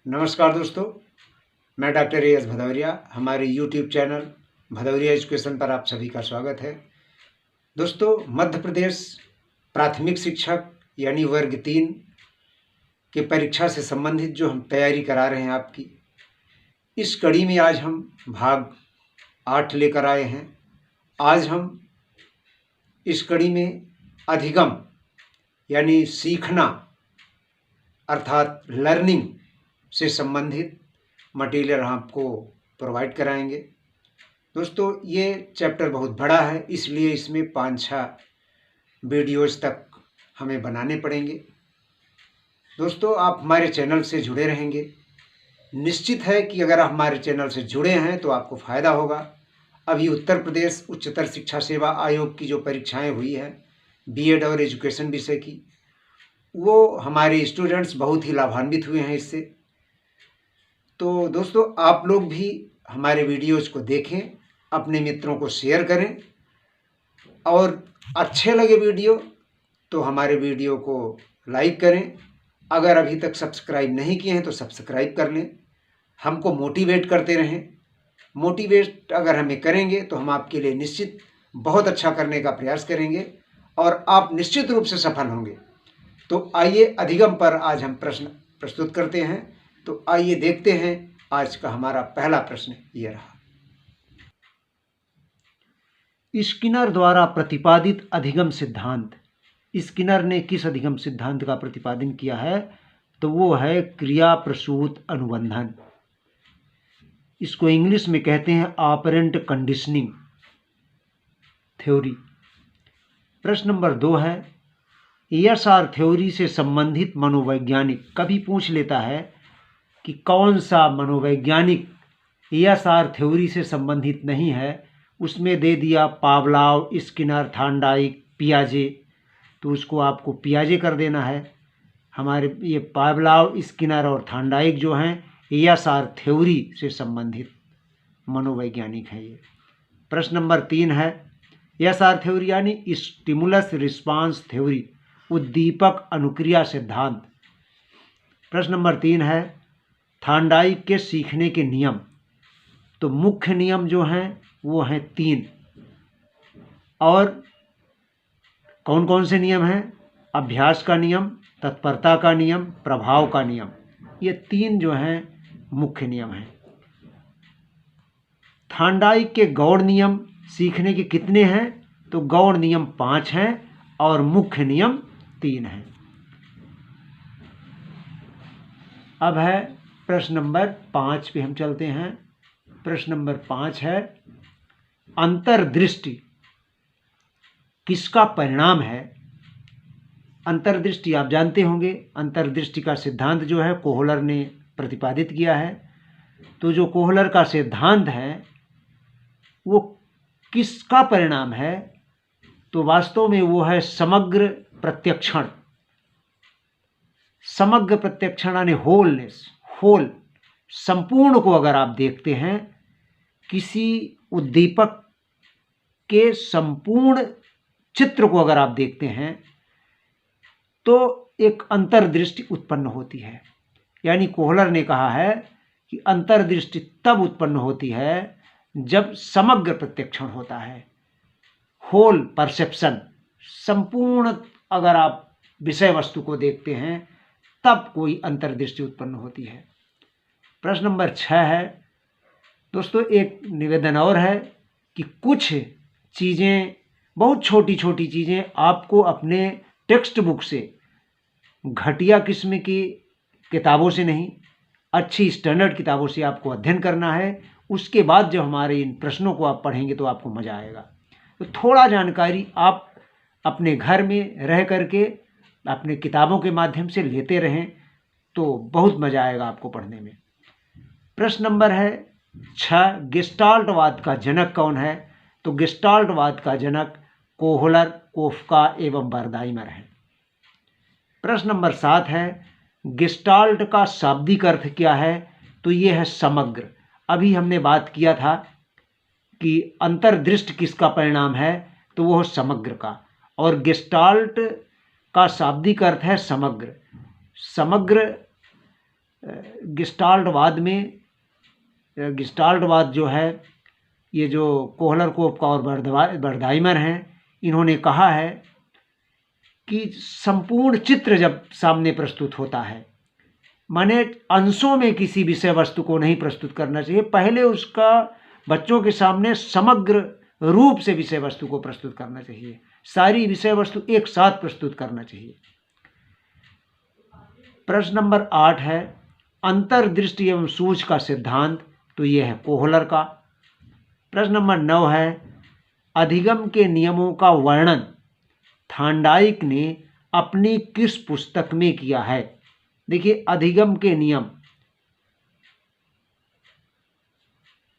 नमस्कार दोस्तों, मैं डॉक्टर ए एस भदौरिया। हमारे यूट्यूब चैनल भदौरिया एजुकेशन पर आप सभी का स्वागत है। दोस्तों, मध्य प्रदेश प्राथमिक शिक्षक यानी वर्ग 3 के परीक्षा से संबंधित जो हम तैयारी करा रहे हैं आपकी, इस कड़ी में आज हम भाग 8 लेकर आए हैं। आज हम इस कड़ी में अधिगम यानी सीखना अर्थात लर्निंग से संबंधित मटेरियल आपको प्रोवाइड कराएंगे। दोस्तों, ये चैप्टर बहुत बड़ा है, इसलिए इसमें 5-6 वीडियोज़ तक हमें बनाने पड़ेंगे। दोस्तों, आप हमारे चैनल से जुड़े रहेंगे। निश्चित है कि अगर आप हमारे चैनल से जुड़े हैं तो आपको फ़ायदा होगा। अभी उत्तर प्रदेश उच्चतर शिक्षा सेवा आयोग की जो परीक्षाएं हुई हैं बीएड और एजुकेशन विषय की, वो हमारे स्टूडेंट्स बहुत ही लाभान्वित हुए हैं इससे। तो दोस्तों, आप लोग भी हमारे वीडियोज़ को देखें, अपने मित्रों को शेयर करें और अच्छे लगे वीडियो तो हमारे वीडियो को लाइक करें। अगर अभी तक सब्सक्राइब नहीं किए हैं तो सब्सक्राइब कर लें। हमको मोटिवेट करते रहें। मोटिवेट अगर हमें करेंगे तो हम आपके लिए निश्चित बहुत अच्छा करने का प्रयास करेंगे और आप निश्चित रूप से सफल होंगे। तो आइए अधिगम पर आज हम प्रश्न प्रस्तुत करते हैं। तो आइए देखते हैं आज का हमारा पहला प्रश्न ये रहा। स्किनर द्वारा प्रतिपादित अधिगम सिद्धांत। स्किनर ने किस अधिगम सिद्धांत का प्रतिपादन किया है? तो वो है क्रिया प्रसूत अनुबंधन। इसको इंग्लिश में कहते हैं ऑपरेंट कंडीशनिंग थ्योरी। प्रश्न नंबर 2 है, ESR थ्योरी से संबंधित मनोवैज्ञानिक। कभी पूछ लेता है कि कौन सा मनोवैज्ञानिक ESR थ्योरी से संबंधित नहीं है। उसमें दे दिया पावलाव, स्किनर, थॉर्नडाइक, पियाजे, तो उसको आपको पियाजे कर देना है। हमारे ये पावलाव, स्किनर और थॉर्नडाइक जो हैं ESR थ्योरी से संबंधित मनोवैज्ञानिक हैं ये। प्रश्न नंबर 3 है, ESR थ्योरी यानी स्टिमुलस रिस्पांस थ्योरी, उद्दीपक अनुक्रिया सिद्धांत। प्रश्न नंबर 3 है, थॉर्नडाइक के सीखने के नियम। तो मुख्य नियम जो हैं वो हैं 3। और कौन कौन से नियम हैं? अभ्यास का नियम, तत्परता का नियम, प्रभाव का नियम। ये 3 जो हैं मुख्य नियम हैं। थॉर्नडाइक के गौण नियम सीखने के कितने हैं? तो गौण नियम 5 हैं और मुख्य नियम 3 हैं। अब है प्रश्न नंबर 5 पे हम चलते हैं। प्रश्न नंबर 5 है, अंतर्दृष्टि किसका परिणाम है? अंतर्दृष्टि आप जानते होंगे। अंतर्दृष्टि का सिद्धांत जो है कोहलर ने प्रतिपादित किया है। तो जो कोहलर का सिद्धांत है वो किसका परिणाम है? तो वास्तव में वो है समग्र प्रत्यक्षण। समग्र प्रत्यक्षण यानी होलनेस, होल, संपूर्ण को अगर आप देखते हैं, किसी उद्दीपक के संपूर्ण चित्र को अगर आप देखते हैं तो एक अंतर्दृष्टि उत्पन्न होती है। यानी कोहलर ने कहा है कि अंतर्दृष्टि तब उत्पन्न होती है जब समग्र प्रत्यक्षण होता है, होल परसेप्शन, संपूर्ण अगर आप विषय वस्तु को देखते हैं तब कोई अंतर्दृष्टि उत्पन्न होती है। प्रश्न नंबर 6 है, दोस्तों एक निवेदन और है कि कुछ चीज़ें, बहुत छोटी छोटी चीज़ें आपको अपने टेक्स्ट बुक से, घटिया किस्म की किताबों से नहीं, अच्छी स्टैंडर्ड किताबों से आपको अध्ययन करना है। उसके बाद जब हमारे इन प्रश्नों को आप पढ़ेंगे तो आपको मज़ा आएगा। तो थोड़ा जानकारी आप अपने घर में रह करके अपने किताबों के माध्यम से लेते रहें तो बहुत मज़ा आएगा आपको पढ़ने में। प्रश्न नंबर है 6, गेस्टाल्टवाद का जनक कौन है? तो गेस्टाल्टवाद का जनक कोहलर, कोफका एवं बर्दाइमर है। प्रश्न नंबर 7 है, गेस्टाल्ट का शाब्दिक अर्थ क्या है? तो ये है समग्र। अभी हमने बात किया था कि अंतर्दृष्टि किसका परिणाम है, तो वो समग्र का, और गेस्टाल्ट का शाब्दिक अर्थ है समग्र। समग्र गेस्टाल्टवाद जो है, ये जो कोहलरकोफ और बर्दाइमर हैं, इन्होंने कहा है कि संपूर्ण चित्र जब सामने प्रस्तुत होता है, माने अंशों में किसी विषय वस्तु को नहीं प्रस्तुत करना चाहिए, पहले उसका बच्चों के सामने समग्र रूप से विषय वस्तु को प्रस्तुत करना चाहिए, सारी विषय वस्तु एक साथ प्रस्तुत करना चाहिए। प्रश्न नंबर 8 है अंतर्दृष्टि एवं सूझ का सिद्धांत, तो यह है कोहलर का। प्रश्न नंबर 9 है अधिगम के नियमों का वर्णन थांडाइक ने अपनी किस पुस्तक में किया है। देखिए, अधिगम के नियम,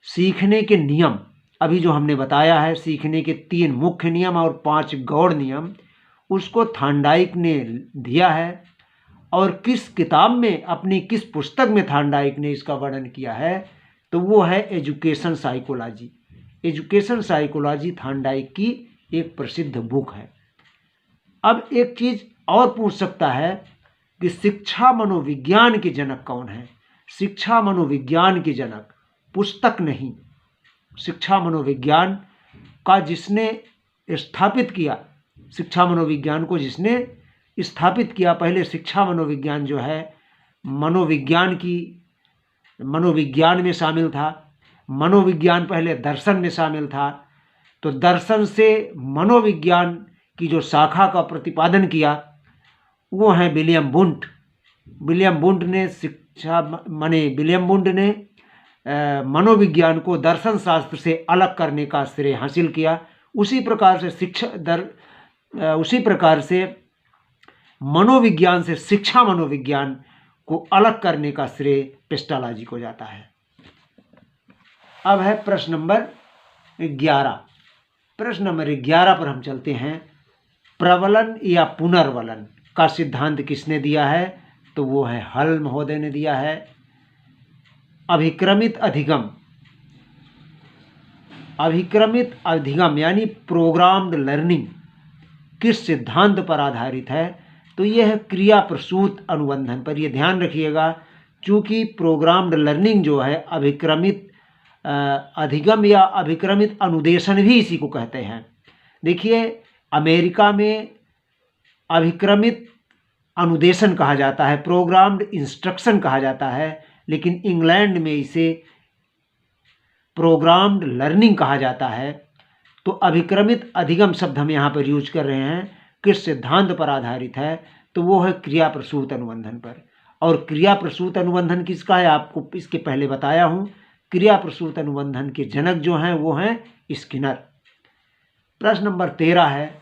सीखने के नियम, अभी जो हमने बताया है सीखने के 3 मुख्य नियम और 5 गौड़ नियम, उसको थांडाइक ने दिया है। और किस किताब में, अपनी किस पुस्तक में थांडाइक ने इसका वर्णन किया है, तो वो है education psychology. Education psychology Thorndike की एक प्रसिद्ध बुक है। अब एक चीज़ और पूछ सकता है कि शिक्षा मनोविज्ञान के जनक कौन है। शिक्षा मनोविज्ञान के जनक, पुस्तक नहीं, शिक्षा मनोविज्ञान का जिसने स्थापित किया, शिक्षा मनोविज्ञान को जिसने स्थापित किया, पहले शिक्षा मनोविज्ञान जो है मनोविज्ञान में शामिल था। मनोविज्ञान पहले दर्शन में शामिल था, तो दर्शन से मनोविज्ञान की जो शाखा का प्रतिपादन किया वो है विलियम वुंट। विलियम वुंट ने मनोविज्ञान को दर्शन शास्त्र से अलग करने का श्रेय हासिल किया। उसी प्रकार से मनोविज्ञान से शिक्षा मनोविज्ञान को अलग करने का श्रेय पेस्टालॉजी को जाता है। अब है प्रश्न नंबर 11। प्रश्न नंबर 11 पर हम चलते हैं। प्रबलन या पुनर्वलन का सिद्धांत किसने दिया है, तो वो है हल महोदय ने दिया है। अभिक्रमित अधिगम यानी प्रोग्राम्ड लर्निंग किस सिद्धांत पर आधारित है, तो यह है क्रिया प्रसूत अनुबंधन पर। यह ध्यान रखिएगा, चूँकि प्रोग्राम्ड लर्निंग जो है अभिक्रमित अधिगम या अभिक्रमित अनुदेशन भी इसी को कहते हैं। देखिए, अमेरिका में अभिक्रमित अनुदेशन कहा जाता है, प्रोग्राम्ड इंस्ट्रक्शन कहा जाता है, लेकिन इंग्लैंड में इसे प्रोग्राम्ड लर्निंग कहा जाता है। तो अभिक्रमित अधिगम शब्द हम यहाँ पर यूज कर रहे हैं, किस सिद्धांत पर आधारित है, तो वो है क्रिया प्रसूत अनुबंधन पर। और क्रिया प्रसूत अनुबंधन किसका है, आपको इसके पहले बताया हूँ। क्रिया प्रसूत अनुबंधन के जनक जो हैं वो हैं स्किनर। प्रश्न नंबर 13 है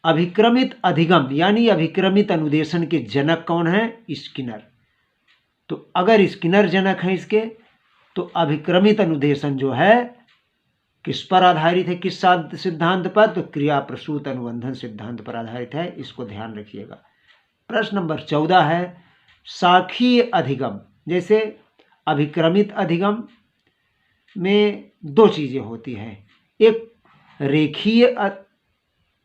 अभिक्रमित अधिगम यानी अभिक्रमित अनुदेशन के जनक कौन है, स्किनर। तो अगर स्किनर जनक है इसके, तो अभिक्रमित अनुदेशन जो है किस पर आधारित है, किस सिद्धांत पर, तो क्रिया प्रसूत अनुबंधन सिद्धांत पर आधारित है। इसको ध्यान रखिएगा। प्रश्न नंबर 14 है शाखीय अधिगम। जैसे अभिक्रमित अधिगम में 2 चीज़ें होती हैं, एक रेखीय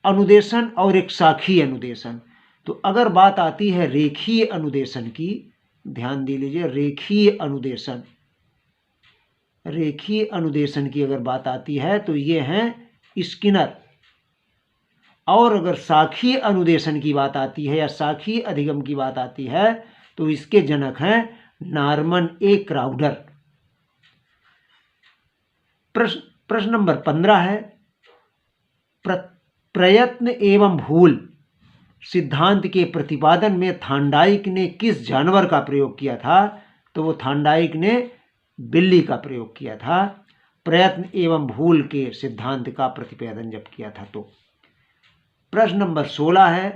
अनुदेशन और एक शाखीय अनुदेशन। तो अगर बात आती है रेखीय अनुदेशन की, ध्यान दे लीजिए, रेखीय अनुदेशन की अगर बात आती है तो ये हैं स्किनर। और अगर शाखीय अनुदेशन की बात आती है या शाखीय अधिगम की बात आती है तो इसके जनक हैं नॉर्मन ए क्राउडर। प्रश्न नंबर 15 है प्रयत्न एवं भूल सिद्धांत के प्रतिपादन में थांडाइक ने किस जानवर का प्रयोग किया था, तो वो थांडाइक ने बिल्ली का प्रयोग किया था प्रयत्न एवं भूल के सिद्धांत का प्रतिपादन जब किया था। तो प्रश्न नंबर 16 है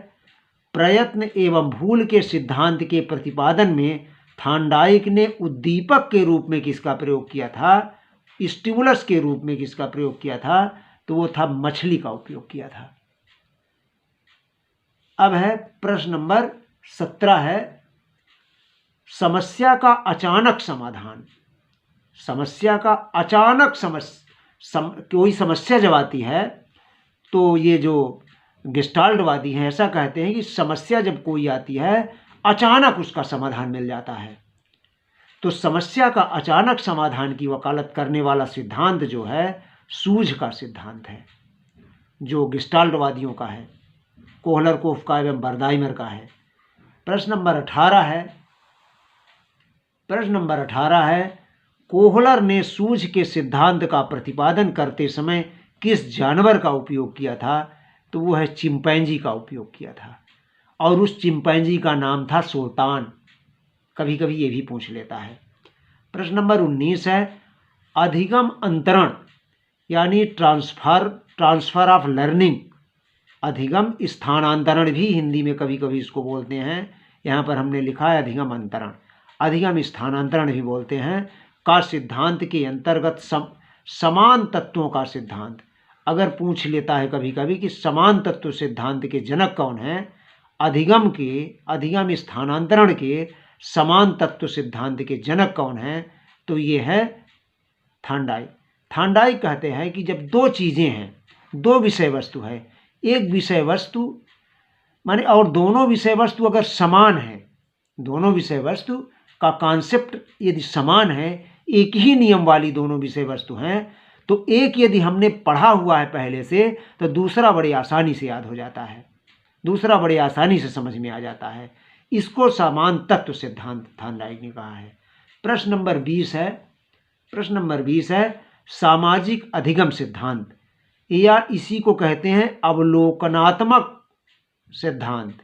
प्रयत्न एवं भूल के सिद्धांत के प्रतिपादन में थांडाइक ने उद्दीपक के रूप में किसका प्रयोग किया था, स्टिमुलस के रूप में किसका प्रयोग किया था, तो वो था मछली का उपयोग किया था। अब है प्रश्न नंबर 17 है समस्या का अचानक समाधान। समस्या का अचानक कोई समस्या जब आती है तो ये जो गेस्टाल्टवादी हैं ऐसा कहते हैं कि समस्या जब कोई आती है अचानक उसका समाधान मिल जाता है। तो समस्या का अचानक समाधान की वकालत करने वाला सिद्धांत जो है सूझ का सिद्धांत है, जो गेस्टाल्टवादियों का है, कोहलरकोफ का एवं बर्दाइमर का है। प्रश्न नंबर 18 है कोहलर ने सूझ के सिद्धांत का प्रतिपादन करते समय किस जानवर का उपयोग किया था? तो वो है चिंपैंजी का उपयोग किया था, और उस चिंपैंजी का नाम था सुल्तान। कभी कभी ये भी पूछ लेता है। प्रश्न नंबर 19 है अधिगम अंतरण यानी ट्रांसफर ऑफ लर्निंग, अधिगम स्थानांतरण भी हिंदी में कभी कभी इसको बोलते हैं, यहाँ पर हमने लिखा है अधिगम अंतरण, अधिगम स्थानांतरण भी बोलते हैं, का सिद्धांत के अंतर्गत समान तत्वों का सिद्धांत। अगर पूछ लेता है कभी कभी कि समान तत्व सिद्धांत के जनक कौन है, अधिगम स्थानांतरण के समान तत्व सिद्धांत के जनक कौन है? तो ये है थांडाई। थांडाई कहते हैं कि जब दो चीज़ें हैं, दो विषय वस्तु है, एक विषय वस्तु माने और दोनों विषय वस्तु अगर समान है, दोनों विषय वस्तु का कॉन्सेप्ट यदि समान है, एक ही नियम वाली दोनों विषय वस्तु हैं, तो एक यदि हमने पढ़ा हुआ है पहले से तो दूसरा बड़ी आसानी से याद हो जाता है, दूसरा बड़ी आसानी से समझ में आ जाता है। इसको समान तत्व सिद्धांत थांडाई ने कहा है। प्रश्न नंबर 20 है सामाजिक अधिगम सिद्धांत, या इसी को कहते हैं अवलोकनात्मक सिद्धांत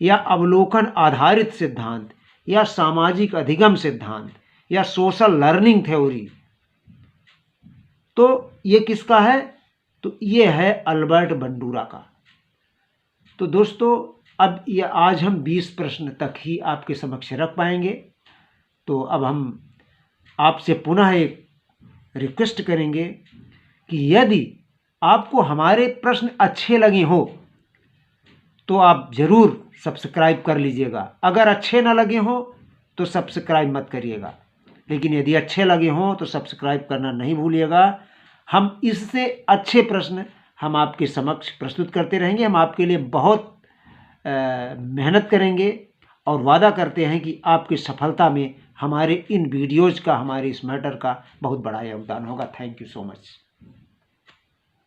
या अवलोकन आधारित सिद्धांत या सामाजिक अधिगम सिद्धांत या सोशल लर्निंग थ्योरी। तो ये किसका है? तो ये है अल्बर्ट बंडूरा का। तो दोस्तों अब ये आज हम 20 प्रश्न तक ही आपके समक्ष रख पाएंगे। तो अब हम आपसे पुनः एक रिक्वेस्ट करेंगे कि यदि आपको हमारे प्रश्न अच्छे लगे हो तो आप ज़रूर सब्सक्राइब कर लीजिएगा। अगर अच्छे ना लगे हो तो सब्सक्राइब मत करिएगा, लेकिन यदि अच्छे लगे हों तो सब्सक्राइब करना नहीं भूलिएगा। हम इससे अच्छे प्रश्न हम आपके समक्ष प्रस्तुत करते रहेंगे। हम आपके लिए बहुत मेहनत करेंगे और वादा करते हैं कि आपकी सफलता में हमारे इन वीडियोज़ का, हमारे इस मैटर का बहुत बड़ा योगदान होगा। Thank you so much.